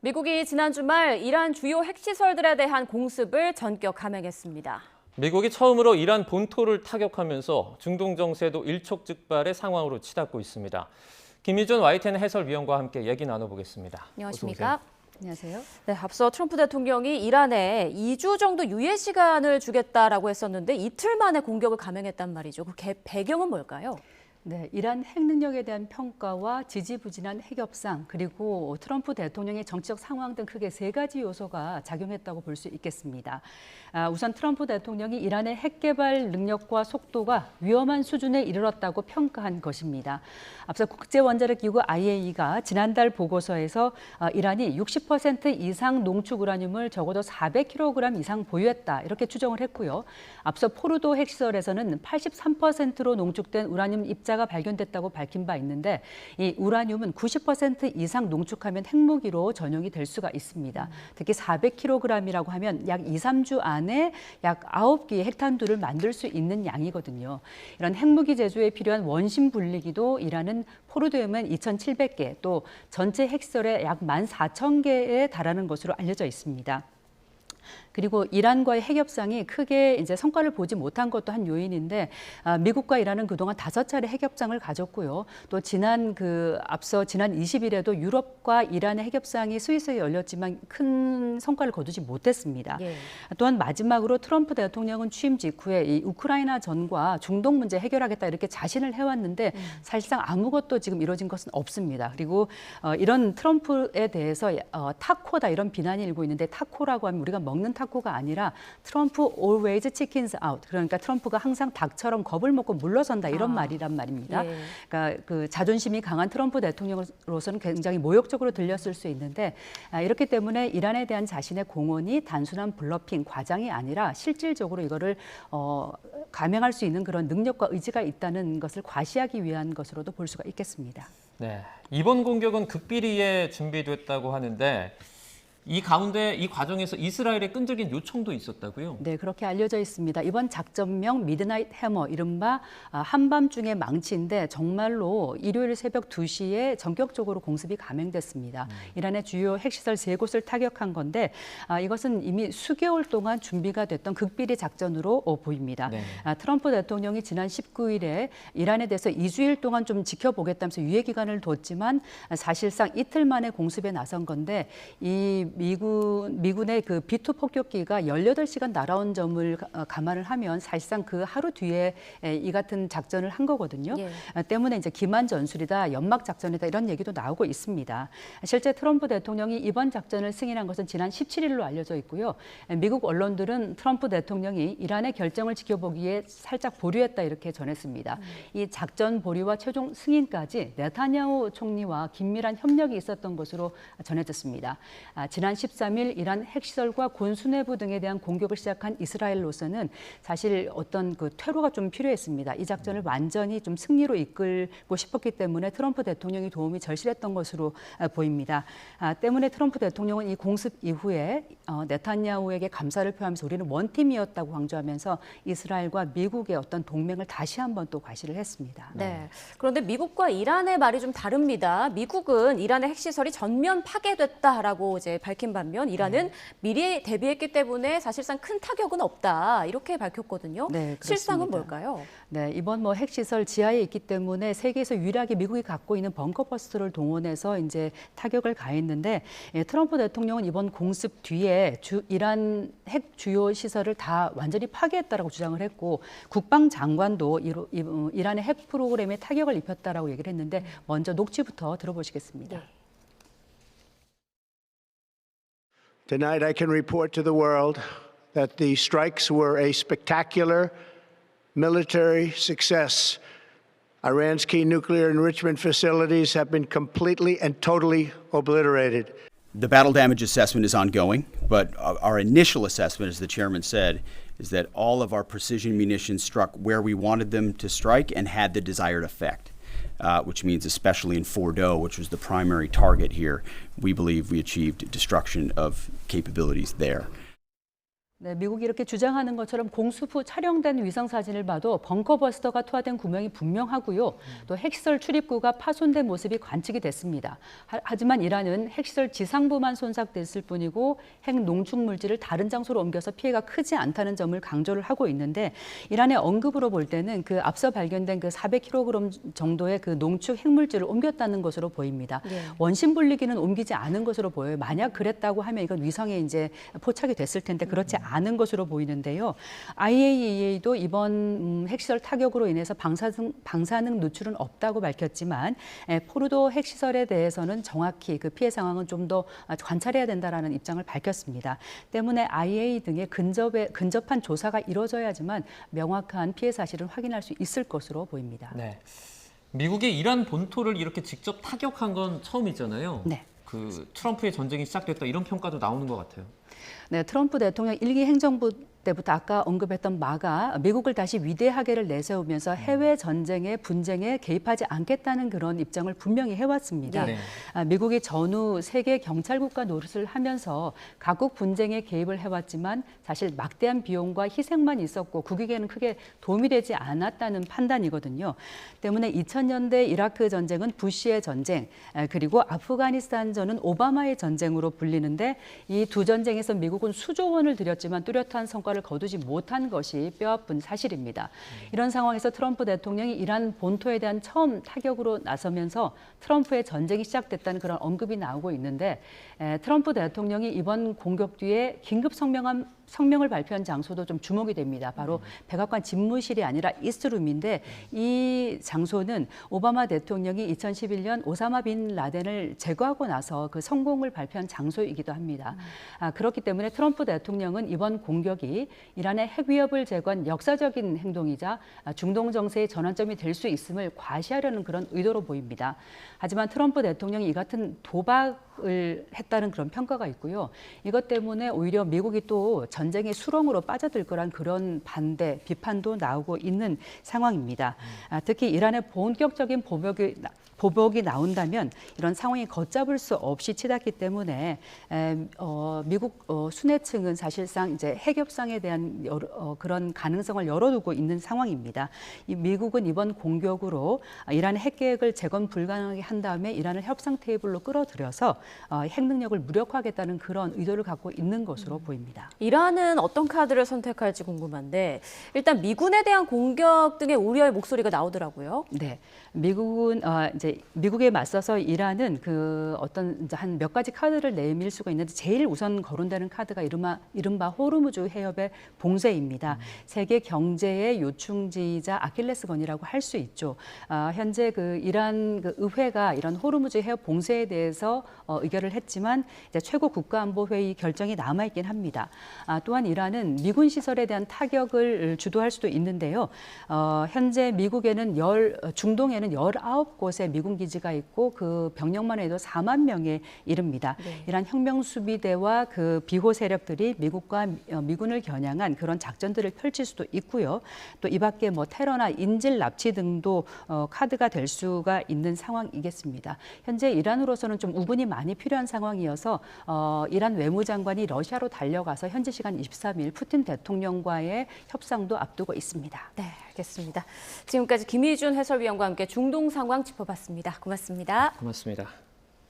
미국이 지난 주말 이란 주요 핵시설들에 대한 공습을 전격 감행했습니다. 미국이 처음으로 이란 본토를 타격하면서 중동 정세도 일촉즉발의 상황으로 치닫고 있습니다. 김희준 YTN 해설위원과 함께 얘기 나눠보겠습니다. 안녕하십니까? 안녕하세요. 네, 앞서 트럼프 대통령이 이란에 2주 정도 유예 시간을 주겠다라고 했었는데 이틀 만에 공격을 감행했단 말이죠. 그 배경은 뭘까요? 네, 이란 핵 능력에 대한 평가와 지지부진한 핵 협상 그리고 트럼프 대통령의 정치적 상황 등 크게 세 가지 요소가 작용했다고 볼 수 있겠습니다. 우선 트럼프 대통령이 이란의 핵 개발 능력과 속도가 위험한 수준에 이르렀다고 평가한 것입니다. 앞서 국제원자력기구 IAEA가 지난달 보고서에서 이란이 60% 이상 농축 우라늄을 적어도 400kg 이상 보유했다 이렇게 추정을 했고요. 앞서 포르도 핵시설에서는 83%로 농축된 우라늄 입자가 발견됐다고 밝힌 바 있는데 이 우라늄은 90% 이상 농축하면 핵무기로 전용이 될 수가 있습니다. 특히 400kg이라고 하면 약 2, 3주 안에 약 9개의 핵탄두를 만들 수 있는 양이거든요. 이런 핵무기 제조에 필요한 원심 분리기도 이란은 포르도에만 2,700개, 또 전체 핵시설에 약 14,000개에 달하는 것으로 알려져 있습니다. 그리고 이란과의 핵 협상이 크게 이제 성과를 보지 못한 것도 한 요인인데 미국과 이란은 그동안 5차례 핵 협상을 가졌고요. 또 앞서 지난 20일에도 유럽과 이란의 핵 협상이 스위스에 열렸지만 큰 성과를 거두지 못했습니다. 예. 또한 마지막으로 트럼프 대통령은 취임 직후에 이 우크라이나 전과 중동 문제 해결하겠다 이렇게 자신을 해왔는데 사실상 아무것도 지금 이루어진 것은 없습니다. 그리고 이런 트럼프에 대해서 타코다 이런 비난이 일고 있는데 타코라고 하면 우리가 먹는 타코가 아니라 트럼프 always chickens out. 그러니까 트럼프가 항상 닭처럼 겁을 먹고 물러선다 이런 말이란 말입니다. 예. 그러니까 그 자존심이 강한 트럼프 대통령으로서는 굉장히 모욕적으로 들렸을 수 있는데 이렇기 때문에 이란에 대한 자신의 공언이 단순한 블러핑, 과장이 아니라 실질적으로 이거를 감행할 수 있는 그런 능력과 의지가 있다는 것을 과시하기 위한 것으로도 볼 수가 있겠습니다. 네, 이번 공격은 극비리에 준비됐다고 하는데 이 과정에서 이스라엘의 끈질긴 요청도 있었다고요? 네, 그렇게 알려져 있습니다. 이번 작전명 미드나잇 해머, 이른바 한밤중의 망치인데 정말로 일요일 새벽 2시에 전격적으로 공습이 감행됐습니다. 이란의 주요 핵시설 3곳을 타격한 건데 이것은 이미 수개월 동안 준비가 됐던 극비리 작전으로 보입니다. 네. 트럼프 대통령이 지난 19일에 이란에 대해서 2주일 동안 좀 지켜보겠다면서 유예 기간을 뒀지만 사실상 이틀 만에 공습에 나선 건데 이 미군의 그 B2 폭격기가 18시간 날아온 점을 감안을 하면 사실상 그 하루 뒤에 이 같은 작전을 한 거거든요. 예. 때문에 이제 기만 전술이다, 연막 작전이다 이런 얘기도 나오고 있습니다. 실제 트럼프 대통령이 이번 작전을 승인한 것은 지난 17일로 알려져 있고요. 미국 언론들은 트럼프 대통령이 이란의 결정을 지켜보기에 살짝 보류했다 이렇게 전했습니다. 이 작전 보류와 최종 승인까지 네타냐후 총리와 긴밀한 협력이 있었던 것으로 전해졌습니다. 지난 13일 이란 핵시설과 군수내부 등에 대한 공격을 시작한 이스라엘로서는 사실 어떤 그 퇴로가 좀 필요했습니다. 이 작전을 완전히 좀 승리로 이끌고 싶었기 때문에 트럼프 대통령이 도움이 절실했던 것으로 보입니다. 때문에 트럼프 대통령은 이 공습 이후에 네타냐후에게 감사를 표하면서 우리는 원팀이었다고 강조하면서 이스라엘과 미국의 어떤 동맹을 다시 한번 또 과시를 했습니다. 네. 그런데 미국과 이란의 말이 좀 다릅니다. 미국은 이란의 핵시설이 전면 파괴됐다라고 이제 밝힌 반면 이란은 미리 대비했기 때문에 사실상 큰 타격은 없다 이렇게 밝혔거든요. 네, 실상은 그렇습니다. 뭘까요? 네, 이번 핵시설 지하에 있기 때문에 세계에서 유일하게 미국이 갖고 있는 벙커버스터를 동원해서 이제 타격을 가했는데 트럼프 대통령은 이번 공습 뒤에 이란 핵 주요 시설을 다 완전히 파괴했다라고 주장을 했고 국방장관도 이란의 핵 프로그램에 타격을 입혔다라고 얘기를 했는데 먼저 녹취부터 들어보시겠습니다. 네. Tonight, I can report to the world that the strikes were a spectacular military success. Iran's key nuclear enrichment facilities have been completely and totally obliterated. The battle damage assessment is ongoing, but our initial assessment, as the chairman said, is that all of our precision munitions struck where we wanted them to strike and had the desired effect. Which means especially in Fordo, which was the primary target here, we believe we achieved destruction of capabilities there. 네, 미국이 이렇게 주장하는 것처럼 공습 후 촬영된 위성 사진을 봐도 벙커버스터가 투하된 구멍이 분명하고요. 또 핵시설 출입구가 파손된 모습이 관측이 됐습니다. 하지만 이란은 핵시설 지상부만 손상됐을 뿐이고 핵 농축 물질을 다른 장소로 옮겨서 피해가 크지 않다는 점을 강조를 하고 있는데 이란의 언급으로 볼 때는 그 앞서 발견된 그 400kg 정도의 그 농축 핵물질을 옮겼다는 것으로 보입니다. 네. 원심 분리기는 옮기지 않은 것으로 보여요. 만약 그랬다고 하면 이건 위성에 이제 포착이 됐을 텐데 그렇지 않은 것으로 보이는데요. IAEA도 이번 핵시설 타격으로 인해서 방사능 누출은 없다고 밝혔지만 포르도 핵시설에 대해서는 정확히 그 피해 상황은 좀 더 관찰해야 된다라는 입장을 밝혔습니다. 때문에 IAEA 등의 근접한 조사가 이루어져야지만 명확한 피해 사실을 확인할 수 있을 것으로 보입니다. 네. 미국의 이란 본토를 이렇게 직접 타격한 건 처음이잖아요. 네. 그 트럼프의 전쟁이 시작됐다 이런 평가도 나오는 것 같아요. 네, 트럼프 대통령 1기 행정부 때부터 아까 언급했던 마가 미국을 다시 위대하게를 내세우면서 해외 전쟁에 분쟁에 개입하지 않겠다는 그런 입장을 분명히 해왔습니다. 네. 미국이 전후 세계 경찰국가 노릇을 하면서 각국 분쟁에 개입을 해왔지만 사실 막대한 비용과 희생만 있었고 국익에는 크게 도움이 되지 않았다는 판단이거든요. 때문에 2000년대 이라크 전쟁은 부시의 전쟁, 그리고 아프가니스탄전은 오바마의 전쟁으로 불리는데 이 두 전쟁에서 미국은 수조 원을 들였지만 뚜렷한 성과를 거두지 못한 것이 뼈아픈 사실입니다. 이런 상황에서 트럼프 대통령이 이란 본토에 대한 처음 타격으로 나서면서 트럼프의 전쟁이 시작됐다는 그런 언급이 나오고 있는데 트럼프 대통령이 이번 공격 뒤에 긴급 성명을 발표한 장소도 좀 주목이 됩니다. 바로 백악관 집무실이 아니라 이스트룸인데 이 장소는 오바마 대통령이 2011년 오사마 빈 라덴을 제거하고 나서 그 성공을 발표한 장소이기도 합니다. 그렇기 때문에 트럼프 대통령은 이번 공격이 이란의 핵 위협을 제거한 역사적인 행동이자 중동 정세의 전환점이 될 수 있음을 과시하려는 그런 의도로 보입니다. 하지만 트럼프 대통령이 이 같은 도박을 했다는 그런 평가가 있고요. 이것 때문에 오히려 미국이 또 전쟁의 수렁으로 빠져들 거란 그런 반대, 비판도 나오고 있는 상황입니다. 특히 이란의 본격적인 보복이 나온다면 이런 상황이 걷잡을 수 없이 치닫기 때문에 미국 순회층은 사실상 이제 핵 협상에 대한 그런 가능성을 열어두고 있는 상황입니다. 미국은 이번 공격으로 이란의 핵 계획을 재건 불가능하게 한 다음에 이란을 협상 테이블로 끌어들여서 핵 능력을 무력화하겠다는 그런 의도를 갖고 있는 것으로 보입니다. 이란은 어떤 카드를 선택할지 궁금한데 일단 미군에 대한 공격 등의 우려의 목소리가 나오더라고요. 네, 미국은 이제 미국에 맞서서 이란은 그 어떤 이제 한 몇 가지 카드를 내밀 수가 있는데 제일 우선 거론되는 카드가 이른바 호르무즈 해협의 봉쇄입니다. 세계 경제의 요충지이자 아킬레스건이라고 할 수 있죠. 현재 그 이란 그 의회가 이런 호르무즈 해협 봉쇄에 대해서 의결을 했지만 이제 최고 국가안보회의 결정이 남아 있긴 합니다. 또한 이란은 미군 시설에 대한 타격을 주도할 수도 있는데요. 현재 미국에는 중동에는 19곳의 미군 기지가 있고 그 병력만 해도 4만 명에 이릅니다. 네. 이란 혁명수비대와 그 비호 세력들이 미국과 미군을 겨냥한 그런 작전들을 펼칠 수도 있고요. 또 이 밖에 뭐 테러나 인질 납치 등도 카드가 될 수가 있는 상황이겠습니다. 현재 이란으로서는 좀 우분이 많이 필요한 상황이어서 이란 외무장관이 러시아로 달려가서 현지 시간 23일 푸틴 대통령과의 협상도 앞두고 있습니다. 네, 알겠습니다. 지금까지 김희준 해설위원과 함께 중동 상황 짚어봤습니다. 고맙습니다. 고맙습니다.